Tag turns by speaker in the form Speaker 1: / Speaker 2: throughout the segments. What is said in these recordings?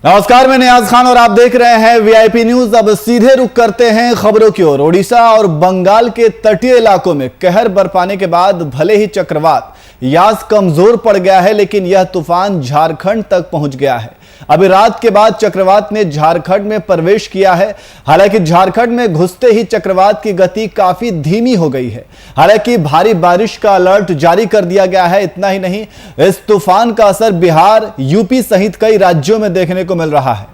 Speaker 1: नमस्कार, मैं नियाज खान और आप देख रहे हैं वीआईपी न्यूज। अब सीधे रुख करते हैं खबरों की ओर। ओडिशा और बंगाल के तटीय इलाकों में कहर बरपाने के बाद भले ही चक्रवात यास कमजोर पड़ गया है, लेकिन यह तूफान झारखंड तक पहुंच गया है। अभी रात के बाद चक्रवात ने झारखंड में प्रवेश किया है। हालांकि झारखंड में घुसते ही चक्रवात की गति काफी धीमी हो गई है। हालांकि भारी बारिश का अलर्ट जारी कर दिया गया है। इतना ही नहीं, इस तूफान का असर बिहार, यूपी सहित कई राज्यों में देखने को मिल रहा है।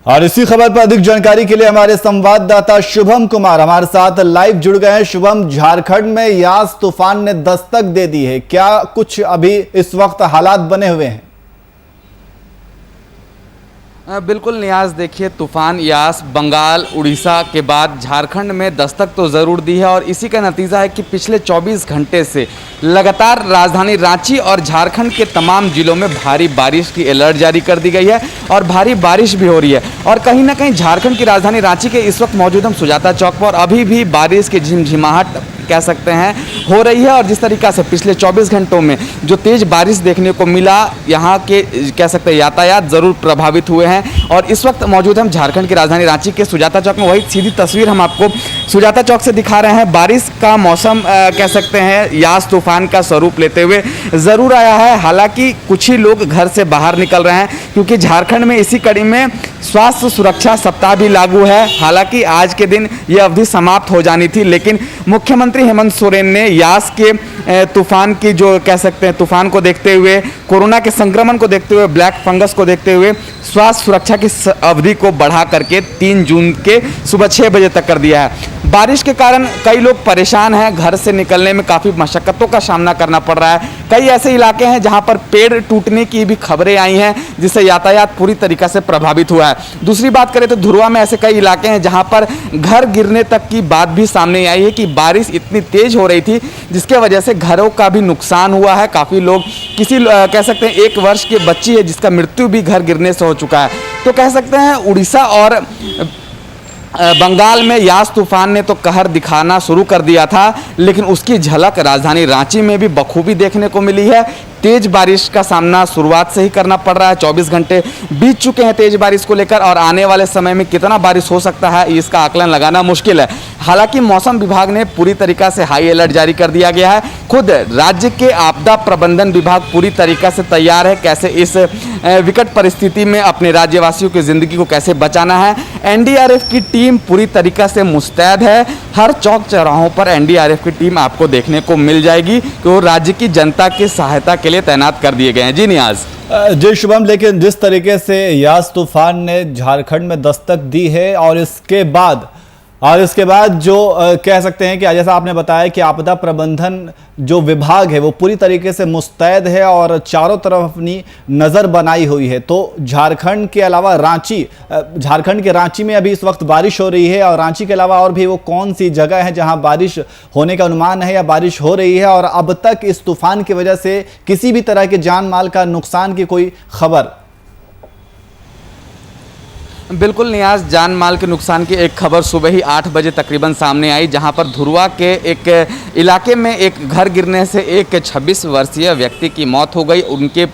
Speaker 1: और इसी खबर पर अधिक जानकारी के लिए हमारे संवाददाता शुभम कुमार हमारे साथ लाइव जुड़ गए हैं। शुभम, झारखंड में यास तूफान ने दस्तक दे दी है, क्या कुछ अभी इस वक्त हालात बने हुए हैं?
Speaker 2: बिल्कुल नियाज, देखिए तूफान यास बंगाल उड़ीसा के बाद झारखंड में दस्तक तो ज़रूर दी है और इसी का नतीजा है कि पिछले 24 घंटे से लगातार राजधानी रांची और झारखंड के तमाम जिलों में भारी बारिश की अलर्ट जारी कर दी गई है और भारी बारिश भी हो रही है। और कहीं ना कहीं झारखंड की राजधानी रांची के इस वक्त मौजूद हम सुजाता चौक पर, अभी भी बारिश की झिमझिमाहट कह सकते हैं हो रही है। और जिस तरीक़ा से पिछले 24 घंटों में जो तेज़ बारिश देखने को मिला, यहाँ के कह सकते हैं यातायात ज़रूर प्रभावित हुए हैं। और इस वक्त मौजूद हम झारखंड की राजधानी रांची के सुजाता चौक में। वही सीधी तस्वीर हम आपको सुजाता चौक से दिखा रहे हैं। बारिश का मौसम कह सकते हैं यास तूफान का स्वरूप लेते हुए ज़रूर आया है। हालांकि कुछ ही लोग घर से बाहर निकल रहे हैं क्योंकि झारखंड में इसी कड़ी में स्वास्थ्य सुरक्षा सप्ताह भी लागू है। हालांकि आज के दिन ये अवधि समाप्त हो जानी थी, लेकिन मुख्यमंत्री हेमंत सोरेन ने यास के तूफान की जो कह सकते हैं तूफान को देखते हुए, कोरोना के संक्रमण को देखते हुए, ब्लैक फंगस को देखते हुए स्वास्थ्य सुरक्षा की अवधि को बढ़ा करके 3 जून के सुबह 6 बजे तक कर दिया है। बारिश के कारण कई लोग परेशान हैं, घर से निकलने में काफ़ी मशक्क़तों का सामना करना पड़ रहा है। कई ऐसे इलाके हैं जहां पर पेड़ टूटने की भी खबरें आई हैं, जिससे यातायात पूरी तरीक़ा से प्रभावित हुआ है। दूसरी बात करें तो धुरवा में ऐसे कई इलाके हैं जहां पर घर गिरने तक की बात भी सामने आई है कि बारिश इतनी तेज हो रही थी जिसके वजह से घरों का भी नुकसान हुआ है। काफ़ी लोग, किसी कह सकते हैं 1 वर्ष की बच्ची है जिसका मृत्यु भी घर गिरने से हो चुका है। तो कह सकते हैं उड़ीसा और बंगाल में यास तूफान ने तो कहर दिखाना शुरू कर दिया था, लेकिन उसकी झलक राजधानी रांची में भी बखूबी देखने को मिली है। तेज बारिश का सामना शुरुआत से ही करना पड़ रहा है। 24 घंटे बीत चुके हैं तेज बारिश को लेकर, और आने वाले समय में कितना बारिश हो सकता है इसका आकलन लगाना मुश्किल है। हालांकि मौसम विभाग ने पूरी तरीक़ा से हाई अलर्ट जारी कर दिया गया है। खुद राज्य के आपदा प्रबंधन विभाग पूरी तरीक़ा से तैयार है कैसे इस विकट परिस्थिति में अपने राज्यवासियों की ज़िंदगी को कैसे बचाना है। एनडीआरएफ की टीम पूरी तरीक़ा से मुस्तैद है। हर चौक चौराहों पर एनडीआरएफ की टीम आपको देखने को मिल जाएगी कि वो राज्य की जनता की सहायता के लिए तैनात कर दिए गए हैं। जी नियाज।
Speaker 1: जी शुभम, लेकिन जिस तरीके से यास तूफान ने झारखंड में दस्तक दी है और इसके बाद जो कह सकते हैं कि जैसा आपने बताया कि आपदा प्रबंधन जो विभाग है वो पूरी तरीके से मुस्तैद है और चारों तरफ अपनी नज़र बनाई हुई है। तो झारखंड के अलावा झारखंड के रांची में अभी इस वक्त बारिश हो रही है, और रांची के अलावा और भी वो कौन सी जगह है जहां बारिश होने का अनुमान है या बारिश हो रही है? और अब तक इस तूफान की वजह से किसी भी तरह के जान माल का नुकसान की कोई खबर?
Speaker 2: बिल्कुल नियाज, जान माल के नुकसान की एक खबर सुबह ही 8 बजे तकरीबन सामने आई, जहां पर धुरवा के एक इलाके में एक घर गिरने से एक 26 वर्षीय व्यक्ति की मौत हो गई। उनके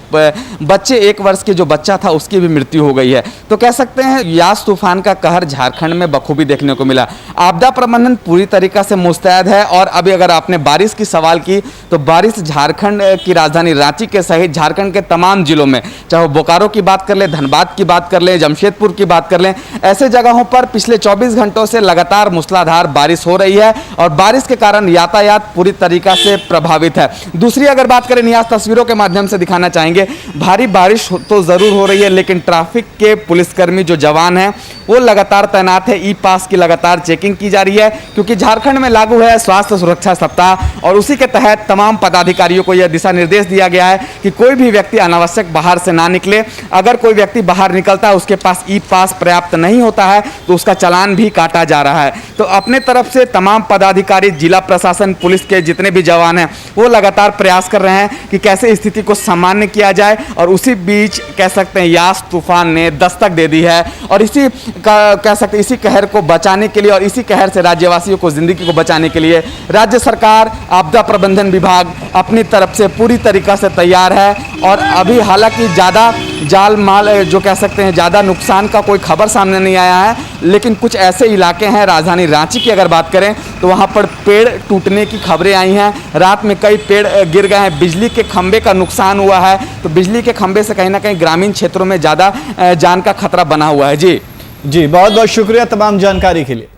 Speaker 2: बच्चे 1 वर्ष के जो बच्चा था उसकी भी मृत्यु हो गई है। तो कह सकते हैं यास तूफान का कहर झारखंड में बखूबी देखने को मिला। आपदा प्रबंधन पूरी तरीक़ा से मुस्तैद है। और अभी अगर आपने बारिश की सवाल की तो बारिश झारखंड की राजधानी रांची के सहित झारखंड के तमाम जिलों में, चाहे बोकारो की बात कर ले, धनबाद की बात कर ले, जमशेदपुर की बात कर लें, ऐसे जगहों पर पिछले 24 घंटों से लगातार मूसलाधार बारिश हो रही है और बारिश के कारण यातायात पूरी तरीका से प्रभावित है। दूसरी अगर बात करें नियाज, तस्वीरों के माध्यम से दिखाना चाहेंगे, भारी बारिश तो जरूर हो रही है, लेकिन ट्रैफिक के पुलिसकर्मी जो जवान हैं वो लगातार तैनात है। ई पास की लगातार चेकिंग की जा रही है क्योंकि झारखंड में लागू है स्वास्थ्य सुरक्षा सप्ताह, और उसी के तहत तमाम पदाधिकारियों को यह दिशा निर्देश दिया गया है कि कोई भी व्यक्ति अनावश्यक बाहर से ना निकले। अगर कोई व्यक्ति बाहर निकलता है उसके पास ई पास पर्याप्त नहीं होता है तो उसका चालान भी काटा जा रहा है। तो अपने तरफ से तमाम पदाधिकारी, जिला प्रशासन, पुलिस के जितने भी जवान हैं वो लगातार प्रयास कर रहे हैं कि कैसे स्थिति को सामान्य किया जाए। और उसी बीच कह सकते हैं यास तूफान ने दस्तक दे दी है और इसी कह सकते हैं इसी कहर को बचाने के लिए और इसी कहर से राज्यवासियों को, जिंदगी को बचाने के लिए राज्य सरकार, आपदा प्रबंधन विभाग अपनी तरफ से पूरी तरीक़ा से तैयार है। और अभी हालांकि ज़्यादा जाल माल जो कह सकते हैं ज़्यादा नुकसान का कोई खबर सामने नहीं आया है, लेकिन कुछ ऐसे इलाके हैं, राजधानी रांची की अगर बात करें तो वहाँ पर पेड़ टूटने की खबरें आई हैं। रात में कई पेड़ गिर गए हैं, बिजली के खंभे का नुकसान हुआ है। तो बिजली के खंभे से कहीं ना कहीं ग्रामीण क्षेत्रों में ज़्यादा जान का खतरा बना हुआ है। जी
Speaker 1: जी, बहुत बहुत शुक्रिया तमाम जानकारी के लिए।